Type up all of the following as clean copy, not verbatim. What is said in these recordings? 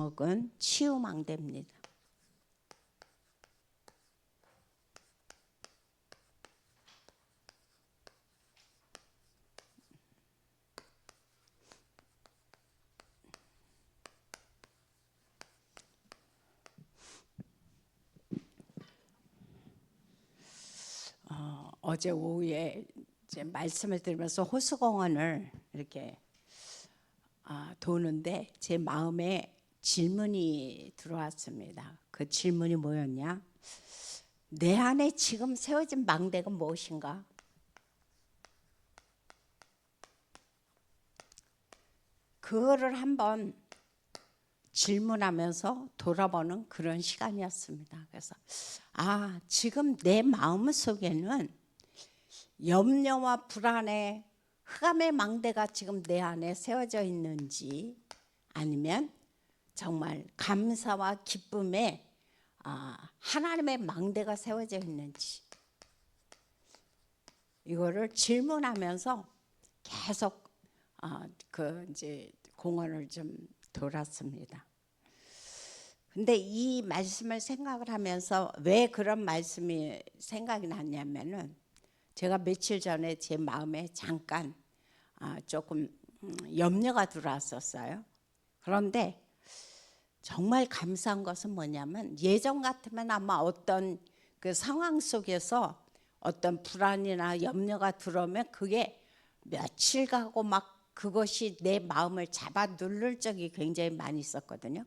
제목은 치유망대입니다. 어제 오후에 이제 말씀을 들으면서 호수공원을 이렇게 도는데 제 마음에 질문이 들어왔습니다. 그 질문이 뭐였냐? 내 안에 지금 세워진 망대가 무엇인가? 그거를 한번 질문하면서 돌아보는 그런 시간이었습니다. 그래서 지금 내 마음 속에는 염려와 불안의 흑암의 망대가 지금 내 안에 세워져 있는지, 아니면 정말 감사와 기쁨에 하나님의 망대가 세워져 있는지, 이거를 질문하면서 계속 이제 공원을 좀 돌았습니다. 근데 이 말씀을 생각을 하면서 왜 그런 말씀이 생각이 났냐면은, 제가 며칠 전에 제 마음에 잠깐 조금 염려가 들어왔었어요. 그런데 정말 감사한 것은 뭐냐면, 예전 같으면 아마 어떤 그 상황 속에서 어떤 불안이나 염려가 들어오면 그게 며칠 가고 막 그것이 내 마음을 잡아 누를 적이 굉장히 많이 있었거든요.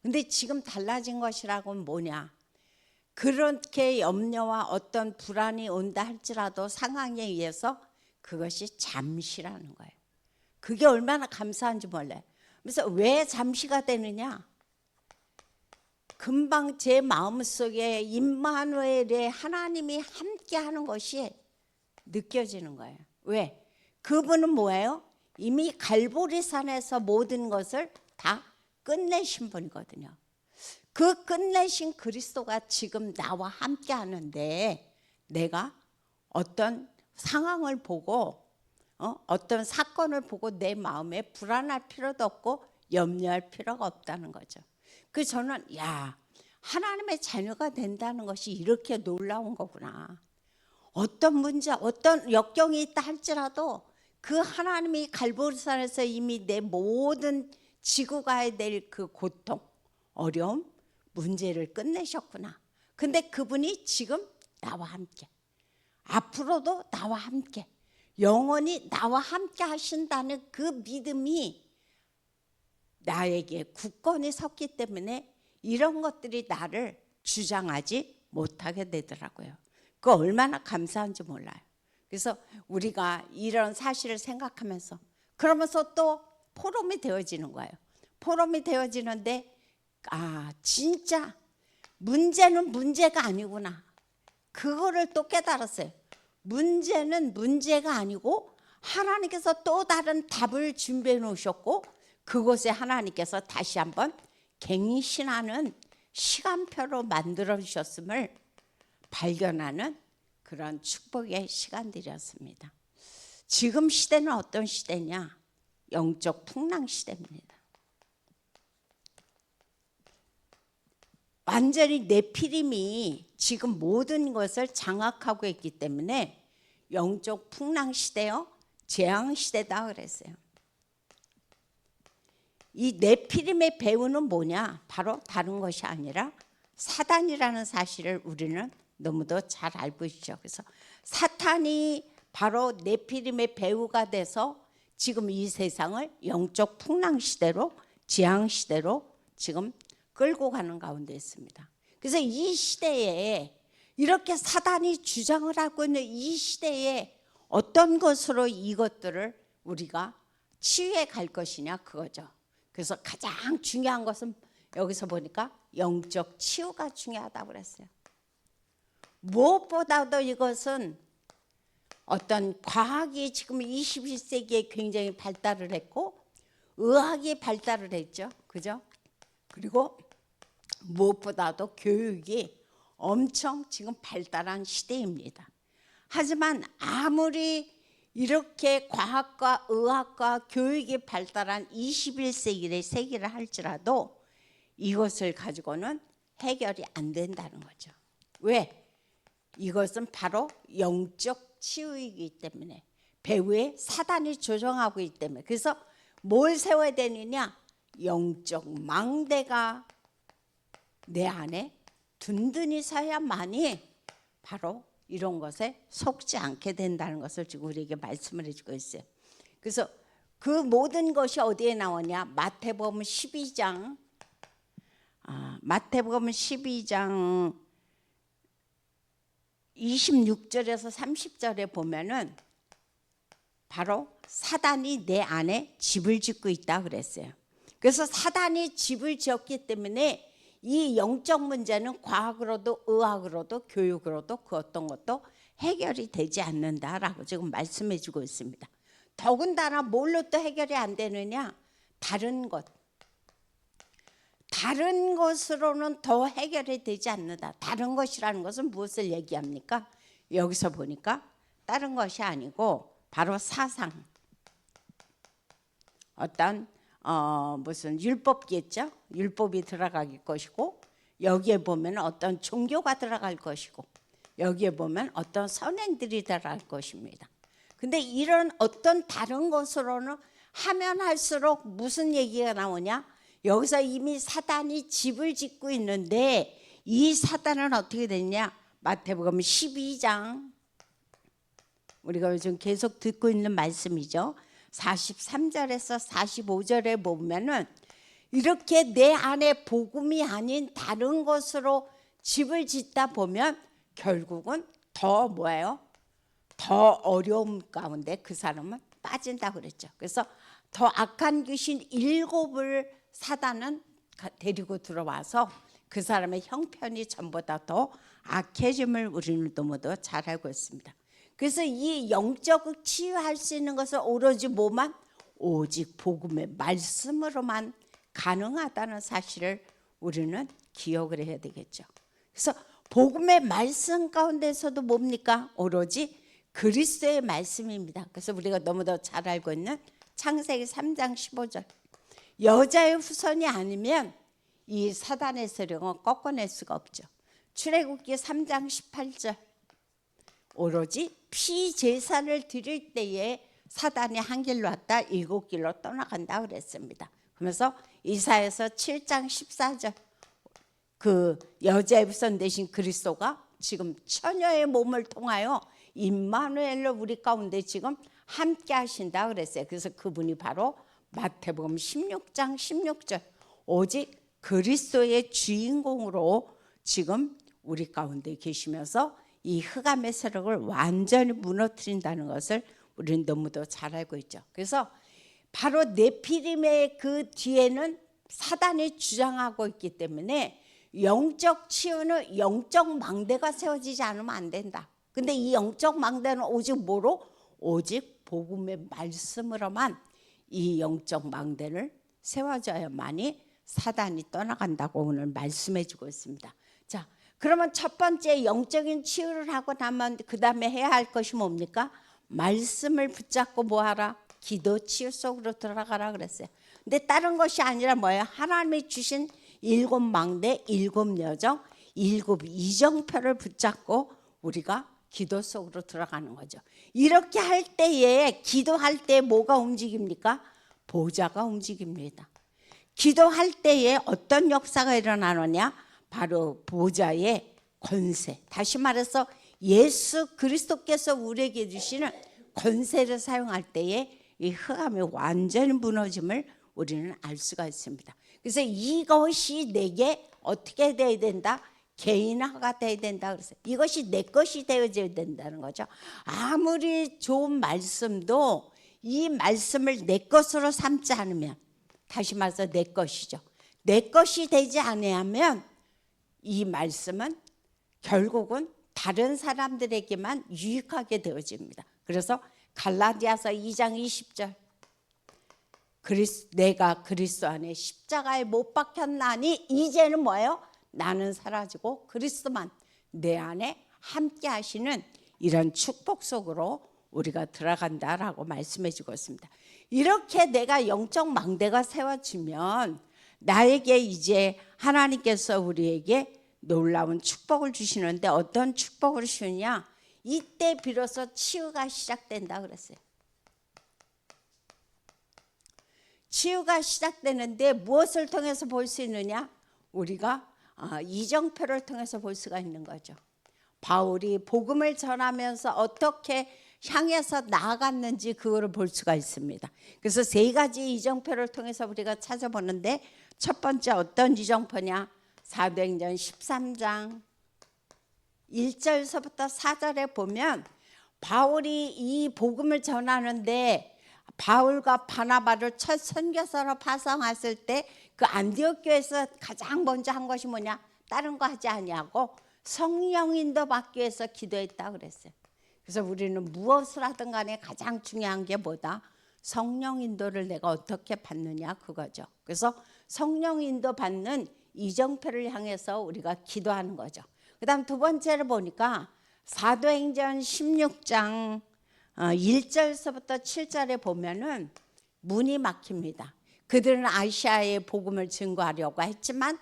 근데 지금 달라진 것이라고는 뭐냐? 그렇게 염려와 어떤 불안이 온다 할지라도 상황에 의해서 그것이 잠시라는 거예요. 그게 얼마나 감사한지 몰라요. 그래서 왜 잠시가 되느냐? 금방 제 마음속에 임마누엘의 하나님이 함께하는 것이 느껴지는 거예요. 왜? 그분은 뭐예요? 이미 갈보리산에서 모든 것을 다 끝내신 분이거든요. 그 끝내신 그리스도가 지금 나와 함께 하는데, 내가 어떤 상황을 보고 어떤 사건을 보고 내 마음에 불안할 필요도 없고 염려할 필요가 없다는 거죠. 그래서 저는 하나님의 자녀가 된다는 것이 이렇게 놀라운 거구나. 어떤 문제, 어떤 역경이 있다 할지라도 그 하나님이 갈보리산에서 이미 내 모든 지고 가야 될 그 고통, 어려움, 문제를 끝내셨구나. 근데 그분이 지금 나와 함께, 앞으로도 나와 함께, 영원히 나와 함께 하신다는 그 믿음이 나에게 굳건히 섰기 때문에 이런 것들이 나를 주장하지 못하게 되더라고요. 그거 얼마나 감사한지 몰라요. 그래서 우리가 이런 사실을 생각하면서, 그러면서 또 포럼이 되어지는 거예요. 포럼이 되어지는데 진짜 문제는 문제가 아니구나. 그거를 또 깨달았어요. 문제는 문제가 아니고 하나님께서 또 다른 답을 준비해 놓으셨고, 그곳에 하나님께서 다시 한번 갱신하는 시간표로 만들어 주셨음을 발견하는 그런 축복의 시간들이었습니다. 지금 시대는 어떤 시대냐? 영적 풍랑 시대입니다. 완전히 네피림이 지금 모든 것을 장악하고 있기 때문에 영적 풍랑 시대요, 재앙 시대다 그랬어요. 이 네피림의 배후는 뭐냐? 바로 다른 것이 아니라 사단이라는 사실을 우리는 너무도 잘 알고 있죠. 그래서 사탄이 바로 네피림의 배후가 돼서 지금 이 세상을 영적 풍랑 시대로, 재앙 시대로 지금 끌고 가는 가운데 있습니다. 그래서 이 시대에, 이렇게 사단이 주장을 하고 있는 이 시대에 어떤 것으로 이것들을 우리가 치유해 갈 것이냐, 그거죠. 그래서 가장 중요한 것은 여기서 보니까 영적 치유가 중요하다고 그랬어요. 무엇보다도 이것은 어떤 과학이 지금 21세기에 굉장히 발달을 했고, 의학이 발달을 했죠. 그죠? 그리고 무엇보다도 교육이 엄청 지금 발달한 시대입니다. 하지만 아무리 이렇게 과학과 의학과 교육이 발달한 21세기의 세계를 할지라도 이것을 가지고는 해결이 안 된다는 거죠. 왜? 이것은 바로 영적 치유이기 때문에, 배후에 사단이 조종하고 있기 때문에. 그래서 뭘 세워야 되느냐? 영적 망대가 내 안에 든든히 서야만이 바로 이런 것에 속지 않게 된다는 것을 지금 우리에게 말씀을 해주고 있어요. 그래서 그 모든 것이 어디에 나오냐? 마태복음 12장, 마태복음 12장 26절에서 30절에 보면은 바로 사단이 내 안에 집을 짓고 있다 그랬어요. 그래서 사단이 집을 지었기 때문에 이 영적 문제는 과학으로도 의학으로도 교육으로도 그 어떤 것도 해결이 되지 않는다라고 지금 말씀해 주고 있습니다. 더군다나 뭘로 또 해결이 안 되느냐? 다른 것으로는 더 해결이 되지 않는다. 다른 것이라는 것은 무엇을 얘기합니까? 여기서 보니까 다른 것이 아니고 바로 사상, 어떤 무슨 율법이겠죠? 율법이 들어갈 것이고, 여기에 보면 어떤 종교가 들어갈 것이고, 여기에 보면 어떤 선행들이 들어갈 것입니다. 근데 이런 어떤 다른 것으로는 하면 할수록 무슨 얘기가 나오냐? 여기서 이미 사단이 집을 짓고 있는데, 이 사단은 어떻게 됐냐? 마태복음 12장, 우리가 요즘 계속 듣고 있는 말씀이죠. 43절에서 45절에 보면은 이렇게 내 안에 복음이 아닌 다른 것으로 집을 짓다 보면 결국은 더 뭐예요? 더 어려움 가운데 그 사람은 빠진다고 그랬죠. 그래서 더 악한 귀신 7을 사단은 데리고 들어와서 그 사람의 형편이 전보다 더 악해짐을 우리는 너무도 잘 알고 있습니다. 그래서 이 영적 치유할 수 있는 것은 오로지 뭐만? 오직 복음의 말씀으로만 가능하다는 사실을 우리는 기억을 해야 되겠죠. 그래서 복음의 말씀 가운데서도 뭡니까? 오로지 그리스도의 말씀입니다. 그래서 우리가 너무도 잘 알고 있는 창세기 3장 15절, 여자의 후손이 아니면 이 사단의 세력은 꺾어낼 수가 없죠. 출애굽기 3장 18절, 오로지 피제사를 드릴 때에 사단이 한 길로 왔다 7길로 떠나간다 그랬습니다. 그러면서 이사야서 7장 14절, 그 여자의 후손 대신 그리스도가 지금 처녀의 몸을 통하여 임마누엘로 우리 가운데 지금 함께 하신다 그랬어요. 그래서 그분이 바로 마태복음 16장 16절, 오직 그리스도의 주인공으로 지금 우리 가운데 계시면서 이 흑암의 세력을 완전히 무너뜨린다는 것을 우리는 너무도 잘 알고 있죠. 그래서 바로 네피림의 그 뒤에는 사단이 주장하고 있기 때문에 영적 치유는 영적 망대가 세워지지 않으면 안 된다. 근데 이 영적 망대는 오직 뭐로? 오직 복음의 말씀으로만 이 영적 망대를 세워져야만이 사단이 떠나간다고 오늘 말씀해 주고 있습니다. 자, 그러면 첫 번째 영적인 치유를 하고 나면 그 다음에 해야 할 것이 뭡니까? 말씀을 붙잡고 뭐하라? 기도 치유 속으로 들어가라 그랬어요. 근데 다른 것이 아니라 뭐예요? 하나님이 주신 7망대, 7여정, 7이정표를 붙잡고 우리가 기도 속으로 들어가는 거죠. 이렇게 할 때에, 기도할 때 뭐가 움직입니까? 보좌가 움직입니다. 기도할 때에 어떤 역사가 일어나느냐? 바로 보좌의 권세, 다시 말해서 예수 그리스도께서 우리에게 주시는 권세를 사용할 때에 이 흑암이 완전히 무너짐을 우리는 알 수가 있습니다. 그래서 이것이 내게 어떻게 돼야 된다? 개인화가 돼야 된다. 그래서 이것이 내 것이 되어져야 된다는 거죠. 아무리 좋은 말씀도 이 말씀을 내 것으로 삼지 않으면, 다시 말해서 내 것이죠. 내 것이 되지 않으면 이 말씀은 결국은 다른 사람들에게만 유익하게 되어집니다. 그래서 갈라디아서 2장 20절, 내가 그리스도 안에 십자가에 못 박혔나니 이제는 뭐예요? 나는 사라지고 그리스도만 내 안에 함께 하시는 이런 축복 속으로 우리가 들어간다라고 말씀해 주고 있습니다. 이렇게 내가 영적 망대가 세워지면 나에게 이제 하나님께서 우리에게 놀라운 축복을 주시는데 어떤 축복을 주느냐? 이때 비로소 치유가 시작된다 그랬어요. 치유가 시작되는데 무엇을 통해서 볼 수 있느냐? 우리가 이정표를 통해서 볼 수가 있는 거죠. 바울이 복음을 전하면서 어떻게 향해서 나아갔는지 그거를 볼 수가 있습니다. 그래서 세 가지 이정표를 통해서 우리가 찾아보는데 첫 번째 어떤 이정표냐? 사도행전 13장 1절서부터 4절에 보면 바울이 이 복음을 전하는데 바울과 바나바를 첫 선교사로 파송했을 때 그 안디옥 교회에서 가장 먼저 한 것이 뭐냐? 다른 거 하지 아니하고 성령 인도 받기 위해서 기도했다 그랬어요. 그래서 우리는 무엇을 하든 간에 가장 중요한 게 뭐다? 성령 인도를 내가 어떻게 받느냐 그거죠. 그래서 성령 인도 받는 이정표를 향해서 우리가 기도하는 거죠. 그 다음 두 번째를 보니까 사도행전 16장 1절서부터 7절에 보면은 문이 막힙니다. 그들은 아시아에 복음을 증거하려고 했지만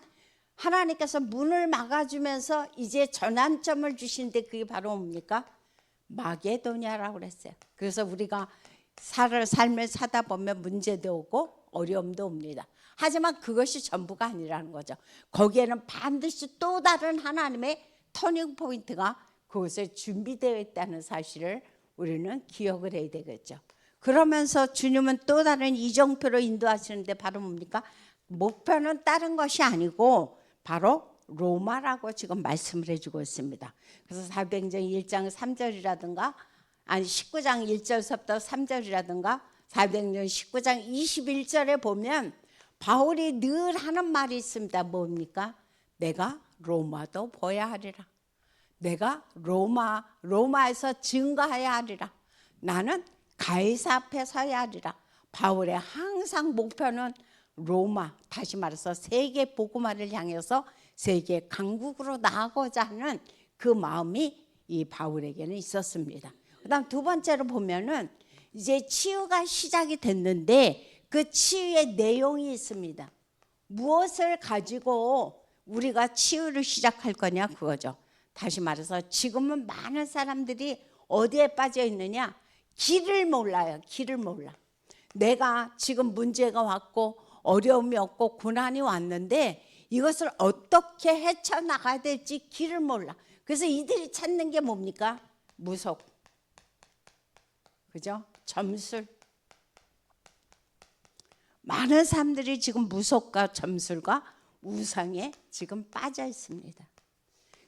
하나님께서 문을 막아주면서 이제 전환점을 주신데 그게 바로 뭡니까? 마게도냐라고 그랬어요. 그래서 우리가 삶을 사다 보면 문제도 오고 어려움도 옵니다. 하지만 그것이 전부가 아니라는 거죠. 거기에는 반드시 또 다른 하나님의 터닝 포인트가 그곳에 준비되어 있다는 사실을 우리는 기억을 해야 되겠죠. 그러면서 주님은 또 다른 이정표로 인도하시는데 바로 뭡니까? 목표는 다른 것이 아니고 바로 로마라고 지금 말씀을 해주고 있습니다. 그래서 사도행전 1장 3절이라든가 아니 19장 1절서부터 3절이라든가 사도행전 19장 21절에 보면 바울이 늘 하는 말이 있습니다. 뭡니까? 내가 로마도 보아야 하리라. 내가 로마에서 증거해야 하리라. 나는 가이사 앞에 서야 하리라. 바울의 항상 목표는 로마, 다시 말해서 세계 복음화를 향해서 세계 강국으로 나아가고자 하는 그 마음이 이 바울에게는 있었습니다. 그다음 두 번째로 보면은 이제 치유가 시작이 됐는데 그 치유의 내용이 있습니다. 무엇을 가지고 우리가 치유를 시작할 거냐 그거죠. 다시 말해서 지금은 많은 사람들이 어디에 빠져 있느냐? 길을 몰라요. 길을 몰라. 내가 지금 문제가 왔고 어려움이 없고 고난이 왔는데 이것을 어떻게 헤쳐나가야 될지 길을 몰라. 그래서 이들이 찾는 게 뭡니까? 무속, 그죠? 점술. 많은 사람들이 지금 무속과 점술과 우상에 지금 빠져 있습니다.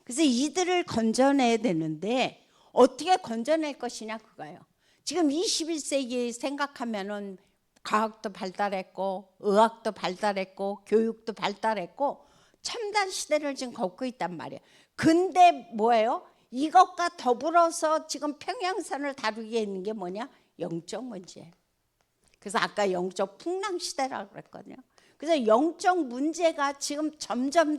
그래서 이들을 건져내야 되는데 어떻게 건져낼 것이냐 그거예요. 지금 21세기 생각하면은 과학도 발달했고 의학도 발달했고 교육도 발달했고 첨단 시대를 지금 걷고 있단 말이에요. 근데 뭐예요? 이것과 더불어서 지금 평행선을 다루게 있는 게 뭐냐? 영적 문제예요. 그래서 아까 영적 풍랑 시대라고 그랬거든요. 그래서 영적 문제가 지금 점점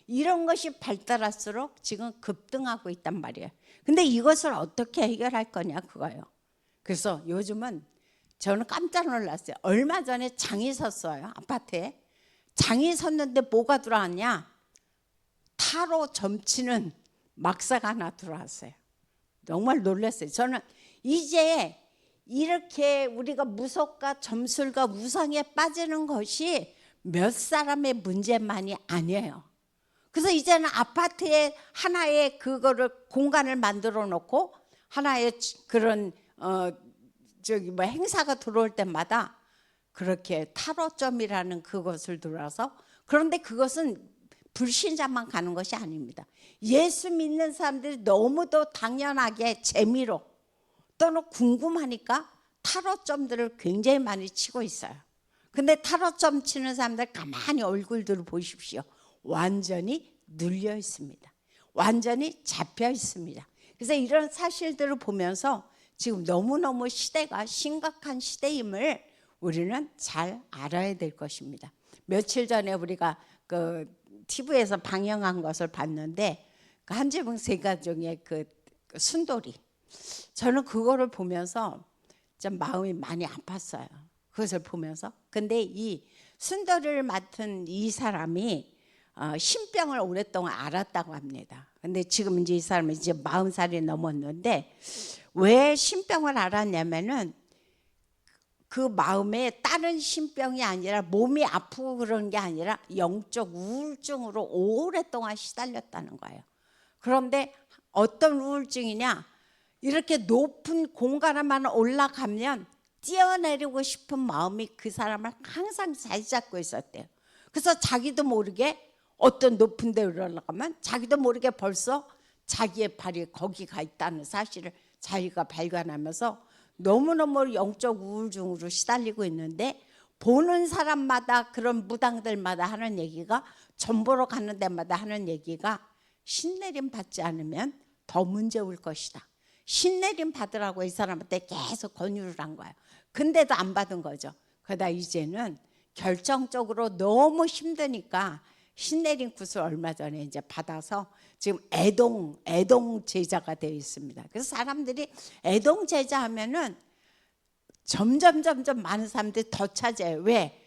이런 것이 발달할수록 지금 급등하고 있단 말이에요. 근데 이것을 어떻게 해결할 거냐 그거예요. 그래서 요즘은 저는 깜짝 놀랐어요. 얼마 전에 장이 섰어요. 아파트에. 장이 섰는데 뭐가 들어왔냐? 타로 점치는 막사가 하나 들어왔어요. 정말 놀랐어요. 저는 이제 이렇게 우리가 무속과 점술과 우상에 빠지는 것이 몇 사람의 문제만이 아니에요. 그래서 이제는 아파트에 하나의 그거를 공간을 만들어 놓고 하나의 그런 행사가 들어올 때마다 그렇게 타로점이라는 그것을 들어서 그런데 그것은 불신자만 가는 것이 아닙니다. 예수 믿는 사람들이 너무도 당연하게 재미로 또는 궁금하니까 타로점들을 굉장히 많이 치고 있어요. 근데 타로점 치는 사람들 가만히 얼굴들을 보십시오. 완전히 눌려 있습니다. 완전히 잡혀 있습니다. 그래서 이런 사실들을 보면서 지금 너무너무 시대가 심각한 시대임을 우리는 잘 알아야 될 것입니다. 며칠 전에 우리가 그 TV에서 방영한 것을 봤는데 그 한지붕 세가족의 그 순돌이 저는 그거를 보면서 좀 마음이 많이 아팠어요. 그것을 보면서. 근데 이 순돌이를 맡은 이 사람이 신병을 오랫동안 앓았다고 합니다. 근데 지금 이제 이 사람은 이제 40살이 넘었는데 왜 신병을 앓았냐면은 그 마음에 다른 신병이 아니라 몸이 아프고 그런 게 아니라 영적 우울증으로 오랫동안 시달렸다는 거예요. 그런데 어떤 우울증이냐? 이렇게 높은 공간에만 올라가면 뛰어내리고 싶은 마음이 그 사람을 항상 잘 잡고 있었대요. 그래서 자기도 모르게 어떤 높은 데 올라가면 자기도 모르게 벌써 자기의 발이 거기 가 있다는 사실을 자기가 발견하면서 너무너무 영적 우울증으로 시달리고 있는데 보는 사람마다 그런 무당들마다 하는 얘기가 전보러 가는 데마다 하는 얘기가 신내림 받지 않으면 더 문제 올 것이다. 신내림 받으라고 이 사람한테 계속 권유를 한 거예요. 근데도 안 받은 거죠. 그러다 이제는 결정적으로 너무 힘드니까 신내림 굿을 얼마 전에 이제 받아서 지금 애동 제자가 되어 있습니다. 그래서 사람들이 애동 제자 하면은 점점 많은 사람들이 더 찾아요. 왜?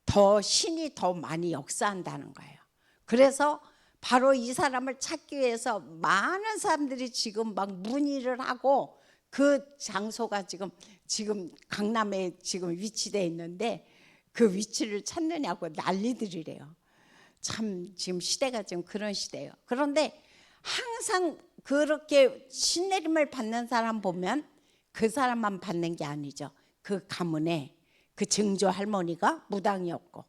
더 신이 더 많이 역사한다는 거예요. 그래서 바로 이 사람을 찾기 위해서 많은 사람들이 지금 막 문의를 하고 그 장소가 지금 강남에 지금 위치되어 있는데 그 위치를 찾느냐고 난리들이래요. 참 지금 시대가 지금 그런 시대예요. 그런데 항상 그렇게 신내림을 받는 사람 보면 그 사람만 받는 게 아니죠. 그 가문에 그 증조 할머니가 무당이었고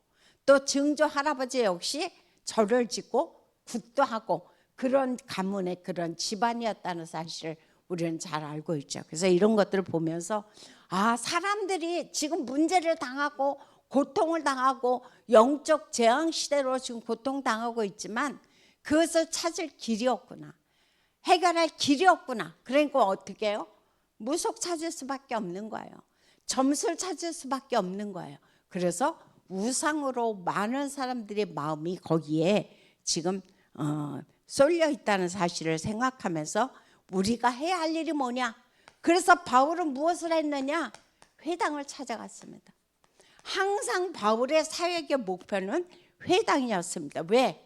또 증조 할아버지 역시 절을 짓고 굿도 하고 그런 가문의 그런 집안이었다는 사실을 우리는 잘 알고 있죠. 그래서 이런 것들을 보면서 사람들이 지금 문제를 당하고 고통을 당하고 영적 재앙 시대로 지금 고통당하고 있지만 그것을 찾을 길이 없구나. 해결할 길이 없구나. 그러니까 어떻게 해요? 무속 찾을 수밖에 없는 거예요. 점술 찾을 수밖에 없는 거예요. 그래서 우상으로 많은 사람들의 마음이 거기에 지금 쏠려 있다는 사실을 생각하면서 우리가 해야 할 일이 뭐냐? 그래서 바울은 무엇을 했느냐? 회당을 찾아갔습니다. 항상 바울의 사역의 목표는 회당이었습니다. 왜?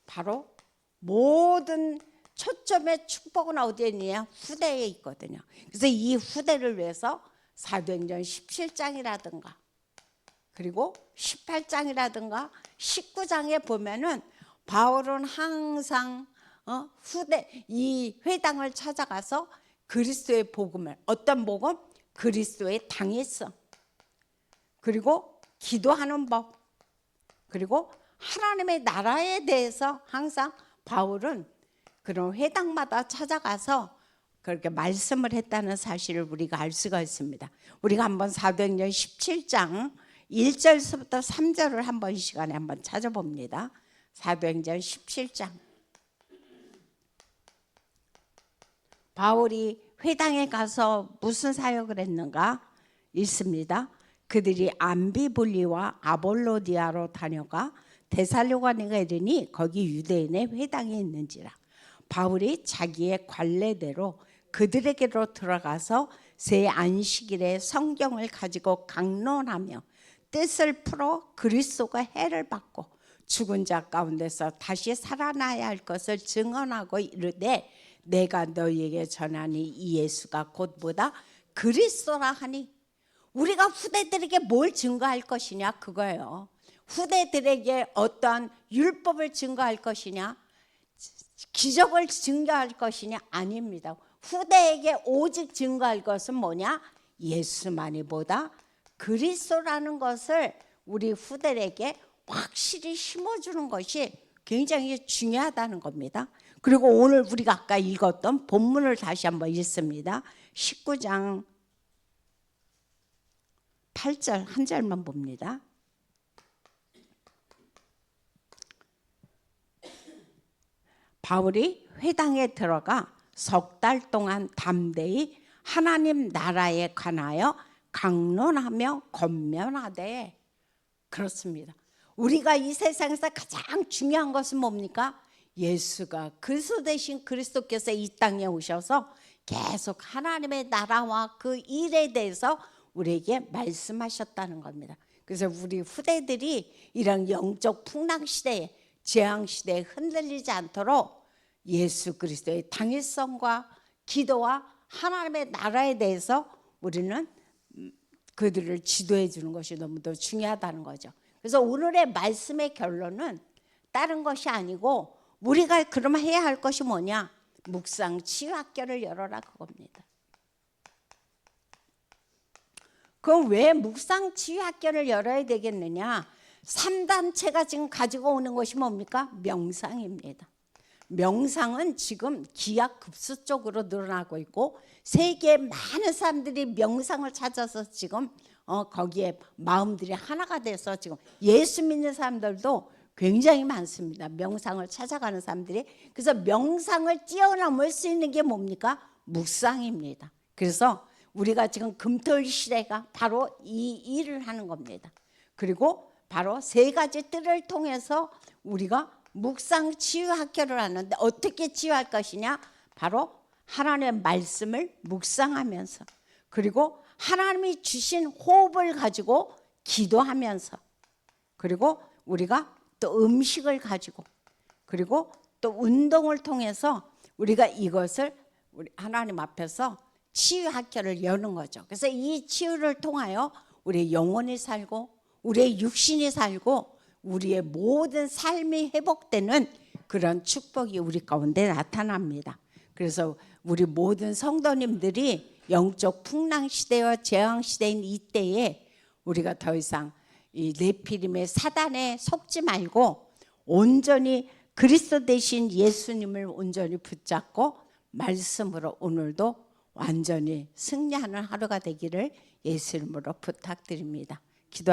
바로 모든 초점의 축복은 어디에 있느냐? 후대에 있거든요. 그래서 이 후대를 위해서 사도행전 17장이라든가 그리고 18장이라든가 19장에 보면은 바울은 항상 후대 이 회당을 찾아가서 그리스도의 복음을 어떤 복음? 그리스도의 당위성 그리고 기도하는 법 그리고 하나님의 나라에 대해서 항상 바울은 그런 회당마다 찾아가서 그렇게 말씀을 했다는 사실을 우리가 알 수가 있습니다. 우리가 한번 사도행전 17장 1절부터 3절을 한번 이 시간에 한번 찾아봅니다. 사도행전 17장. 바울이 회당에 가서 무슨 사역을 했는가 있습니다. 그들이 암비볼리와 아볼로디아로 다녀가 데살로니가에 이르니 거기 유대인의 회당이 있는지라. 바울이 자기의 관례대로 그들에게로 들어가서 새 안식일에 성경을 가지고 강론하며 뜻을 풀어 그리스도가 해를 받고 죽은 자 가운데서 다시 살아나야 할 것을 증언하고 이르되 내가 너희에게 전하니 이 예수가 곧 뭐다? 그리스도라 하니. 우리가 후대들에게 뭘 증거할 것이냐 그거예요. 후대들에게 어떤 율법을 증거할 것이냐 기적을 증거할 것이냐 아닙니다. 후대에게 오직 증거할 것은 뭐냐? 예수만이 보다 그리스도라는 것을 우리 후대에게 확실히 심어주는 것이 굉장히 중요하다는 겁니다. 그리고 오늘 우리가 아까 읽었던 본문을 다시 한번 읽습니다. 19장 8절 한 절만 봅니다. 바울이 회당에 들어가 석 달 동안 담대히 하나님 나라에 관하여 강론하며 권면하되. 그렇습니다. 우리가 이 세상에서 가장 중요한 것은 뭡니까? 예수가 그리스도 대신 그리스도께서 이 땅에 오셔서 계속 하나님의 나라와 그 일에 대해서 우리에게 말씀하셨다는 겁니다. 그래서 우리 후대들이 이런 영적 풍랑 시대에 재앙 시대에 흔들리지 않도록 예수 그리스도의 당위성과 기도와 하나님의 나라에 대해서 우리는 그들을 지도해 주는 것이 너무도 중요하다는 거죠. 그래서 오늘의 말씀의 결론은 다른 것이 아니고 우리가 그러면 해야 할 것이 뭐냐? 묵상 치유학교를 열어라 그겁니다. 그럼 왜 묵상 치유학교를 열어야 되겠느냐? 3단체가 지금 가지고 오는 것이 뭡니까? 명상입니다. 명상은 지금 기하급수적으로 늘어나고 있고 세계의 많은 사람들이 명상을 찾아서 지금 거기에 마음들이 하나가 돼서 지금 예수 믿는 사람들도 굉장히 많습니다. 명상을 찾아가는 사람들이. 그래서 명상을 뛰어넘을 수 있는 게 뭡니까? 묵상입니다. 그래서 우리가 지금 금토일 시대가 바로 이 일을 하는 겁니다. 그리고 바로 3가지 뜰을 통해서 우리가 묵상 치유학교를 하는데 어떻게 치유할 것이냐? 바로 하나님의 말씀을 묵상하면서 그리고 하나님이 주신 호흡을 가지고 기도하면서 그리고 우리가 또 음식을 가지고 그리고 또 운동을 통해서 우리가 이것을 우리 하나님 앞에서 치유학교를 여는 거죠. 그래서 이 치유를 통하여 우리의 영혼이 살고 우리의 육신이 살고 우리의 모든 삶이 회복되는 그런 축복이 우리 가운데 나타납니다. 그래서 우리 모든 성도님들이 영적 풍랑 시대와 재앙 시대인 이때에 우리가 더 이상 이 네피림의 사단에 속지 말고 온전히 그리스도 대신 예수님을 온전히 붙잡고 말씀으로 오늘도 완전히 승리하는 하루가 되기를 예수 이름으로 부탁드립니다. 기도.